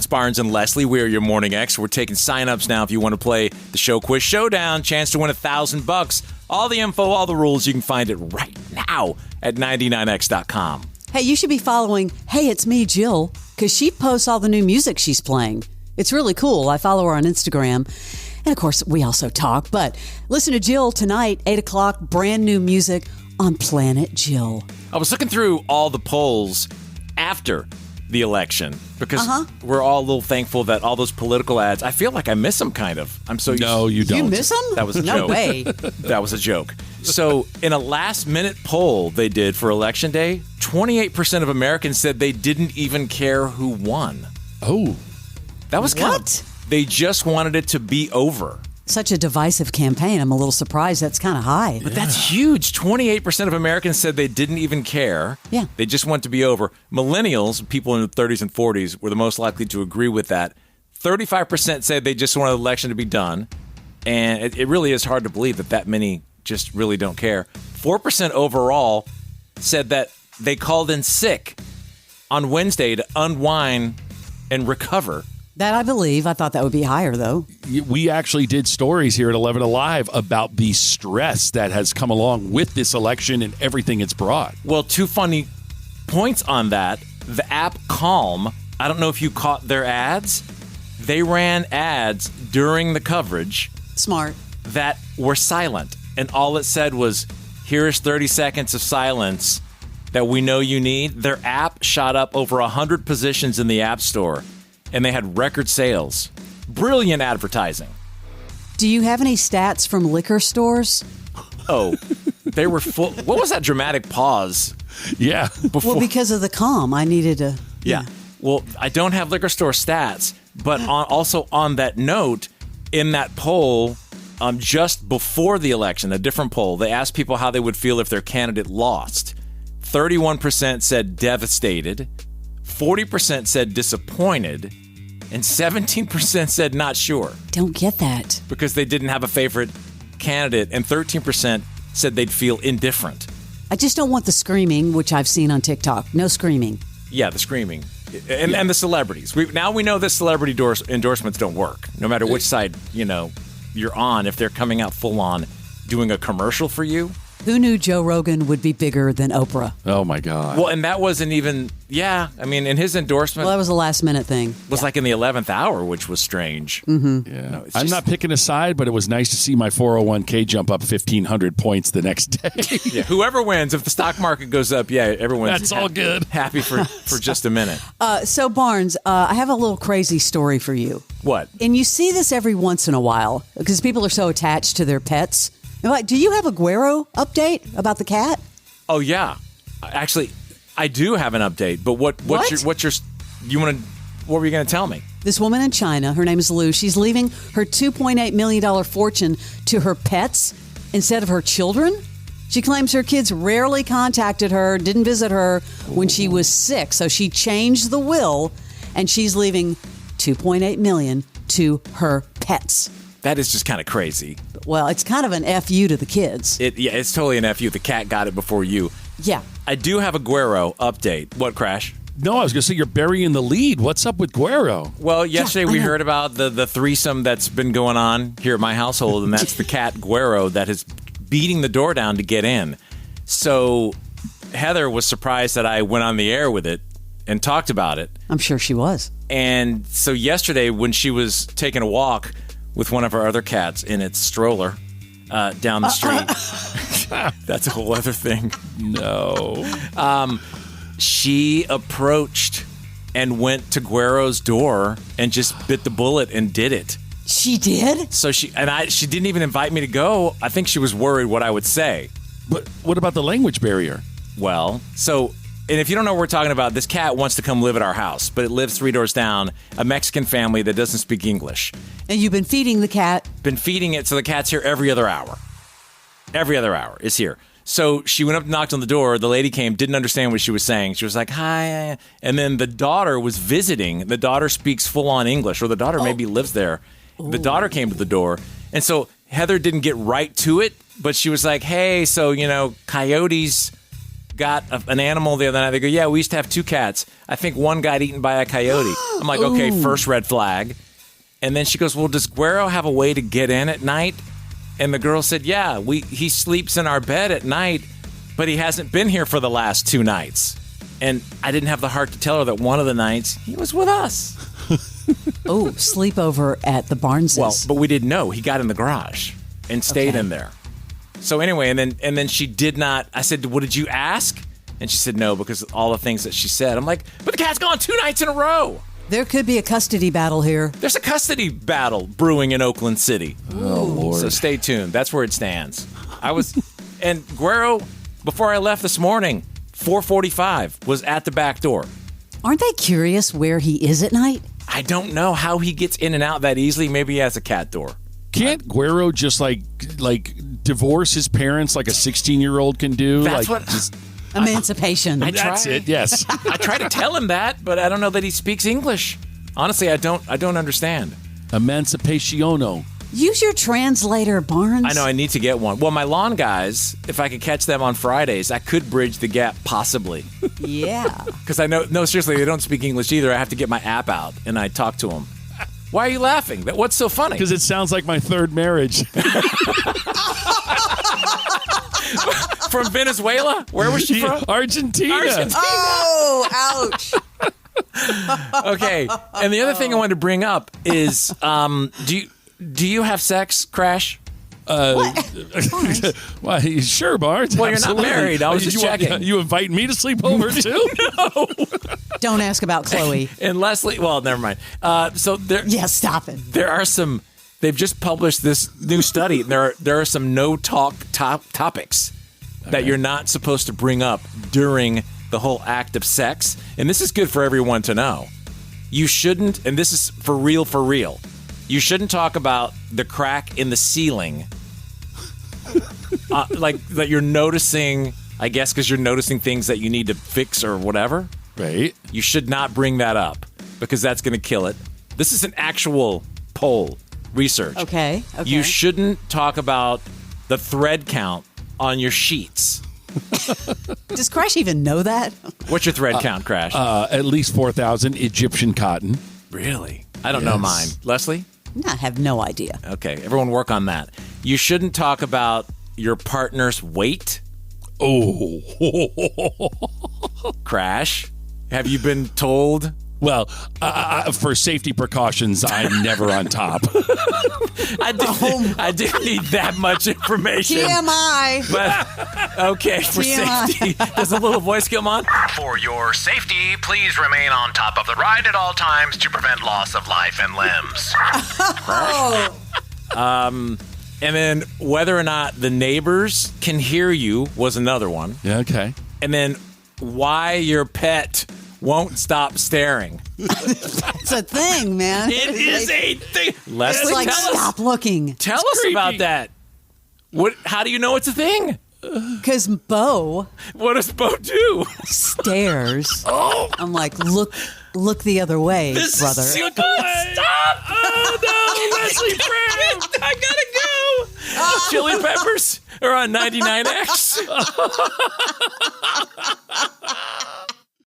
Barnes, and Leslie. We are your Morning X. We're taking sign-ups now if you want to play the Show Quiz Showdown. Chance to win $1,000. All the info, all the rules, you can find it right now at 99x.com. Hey, you should be following Hey, It's Me, Jill, because she posts all the new music she's playing. It's really cool. I follow her on Instagram. And, of course, we also talk. But listen to Jill tonight, 8 o'clock, brand new music on Planet Jill. I was looking through all the polls after the election because we're all a little thankful that all those political ads, I feel like I miss them kind of. I'm so No, you don't. You miss them? That was a joke. No way. That was a joke. So in a last-minute poll they did for Election Day, 28% of Americans said they didn't even care who won. Oh. That was kind What? of... They just wanted it to be over. Such a divisive campaign. I'm a little surprised. That's kind of high. But that's huge. 28% of Americans said they didn't even care. Yeah. They just want it to be over. Millennials, people in their 30s and 40s, were the most likely to agree with that. 35% said they just wanted the election to be done. And it really is hard to believe that many just really don't care. 4% overall said that they called in sick on Wednesday to unwind and recover. That I believe. I thought that would be higher, though. We actually did stories here at 11 Alive about the stress that has come along with this election and everything it's brought. Well, 2 funny points on that. The app Calm, I don't know if you caught their ads. They ran ads during the coverage Smart. that were silent. And all it said was, here's 30 seconds of silence that we know you need. Their app shot up over 100 positions in the App Store. And they had record sales. Brilliant advertising. Do you have any stats from liquor stores? Oh, they were full. What was that dramatic pause? Yeah. Before? Well, because of the calm, I needed to. Yeah. Well, I don't have liquor store stats, but also on that note, in that poll, just before the election, a different poll, they asked people how they would feel if their candidate lost. 31% said devastated. 40% said disappointed, and 17% said not sure Don't get that. because they didn't have a favorite candidate, and 13% said they'd feel indifferent. I just don't want the screaming, which I've seen on TikTok. No screaming. Yeah, the screaming. And the celebrities. Now we know that celebrity endorsements don't work, no matter which side, you're on. If they're coming out full on doing a commercial for you. Who knew Joe Rogan would be bigger than Oprah? Oh, my God. Well, and that wasn't even, in his endorsement. Well, that was a last minute thing. Was like in the 11th hour, which was strange. Mm-hmm. Yeah. No, I'm not picking a side, but it was nice to see my 401k jump up 1,500 points the next day. Yeah, whoever wins, if the stock market goes up, everyone's That's all good. Happy for just a minute. So, Barnes, I have a little crazy story for you. What? And you see this every once in a while because people are so attached to their pets. Like, do you have a Guero update about the cat? Oh yeah, actually, I do have an update. But what were you going to tell me? This woman in China, her name is Lou. She's leaving her $2.8 million fortune to her pets instead of her children. She claims her kids rarely contacted her, didn't visit her when she was sick. So she changed the will, and she's leaving $2.8 million to her pets. That is just kind of crazy. Well, it's kind of an FU to the kids. It's totally an FU. The cat got it before you. Yeah. I do have a Guero update. What, Crash? No, I was going to say you're burying the lead. What's up with Guero? Well, yesterday I we know. heard about the threesome that's been going on here at my household, and that's the cat Guero that is beating the door down to get in. So Heather was surprised that I went on the air with it and talked about it. I'm sure she was. And so yesterday when she was taking a walk with one of our other cats in its stroller down the street. That's a whole other thing. No. She approached and went to Guero's door and just bit the bullet and did it. She did? So she didn't even invite me to go. I think she was worried what I would say. But what about the language barrier? Well, and if you don't know what we're talking about, this cat wants to come live at our house, but it lives 3 doors down, a Mexican family that doesn't speak English. And you've been feeding the cat. Been feeding it, so the cat's here every other hour. Every other hour is here. So she went up and knocked on the door. The lady came, didn't understand what she was saying. She was like, hi. And then the daughter was visiting. The daughter speaks full-on English, or the daughter maybe lives there. Ooh. The daughter came to the door. And so Heather didn't get right to it, but she was like, hey, so, coyotes got an animal the other night. They go, yeah, we used to have 2 cats. I think one got eaten by a coyote. I'm like, okay, first red flag. And then she goes, well, does Guero have a way to get in at night? And the girl said, yeah, he sleeps in our bed at night, but he hasn't been here for the last 2 nights. And I didn't have the heart to tell her that one of the nights he was with us. Oh, sleepover at the Barneses. Well, but we didn't know. He got in the garage and stayed in there. So anyway, and then she did not. I said, "What did you ask?" And she said no because of all the things that she said. I'm like, "But the cat's gone 2 nights in a row." There could be a custody battle here. There's a custody battle brewing in Oakland City. Oh, Lord. So stay tuned. That's where it stands. And Guero, before I left this morning, 4:45 was at the back door. Aren't they curious where he is at night? I don't know how he gets in and out that easily. Maybe he has a cat door. Can't Guero just like divorce his parents like a 16-year-old can do? That's like, what. just, Emancipation. that's it. Yes. I try to tell him that, but I don't know that he speaks English. Honestly, I don't understand. Emancipationo. Use your translator, Barnes. I know I need to get one. Well, my lawn guys, if I could catch them on Fridays, I could bridge the gap possibly. Yeah. Because I know, no, seriously, they don't speak English either. I have to get my app out and I talk to them. Why are you laughing? What's so funny? Because it sounds like my 3rd marriage. From Venezuela? Where was she from? Argentina. Oh, ouch. Okay. And the other thing I wanted to bring up is, do you have sex, Crash? Why, sure, Barnes. Well, you're not Absolutely. married. I was just checking. You invite me to sleep over too? No. Don't ask about Chloe. And Leslie, well, never mind. So Yeah, stop it. there are some. They've just published this new study. There are some no-talk topics that you're not supposed to bring up during the whole act of sex, and this is good for everyone to know. You shouldn't, and this is for real. You shouldn't talk about the crack in the ceiling, like that you're noticing. I guess because you're noticing things that you need to fix or whatever. Right. You should not bring that up because that's going to kill it. This is an actual poll research. Okay. You shouldn't talk about the thread count on your sheets. Does Crash even know that? What's your thread count, Crash? At least 4,000 Egyptian cotton. Really? I don't know mine. Leslie? I have no idea. Okay, everyone work on that. You shouldn't talk about your partner's weight. Oh. Crash? Have you been told? Well, for safety precautions, I'm never on top. I didn't need that much information. TMI. But, okay, for TMI. safety. Does a little voice come on? For your safety, please remain on top of the ride at all times to prevent loss of life and limbs. And then whether or not the neighbors can hear you was another one. Yeah, okay. And then why your pet won't stop staring. It's a thing, man. It is a thing. Leslie, It's like, tell us, stop looking. tell us creepy. about that. How do you know it's a thing? Because Bo What does Bo do? stares. I'm like, look the other way, brother. Stop! Oh no, Leslie Fram! I gotta go. Chili peppers are on 99X.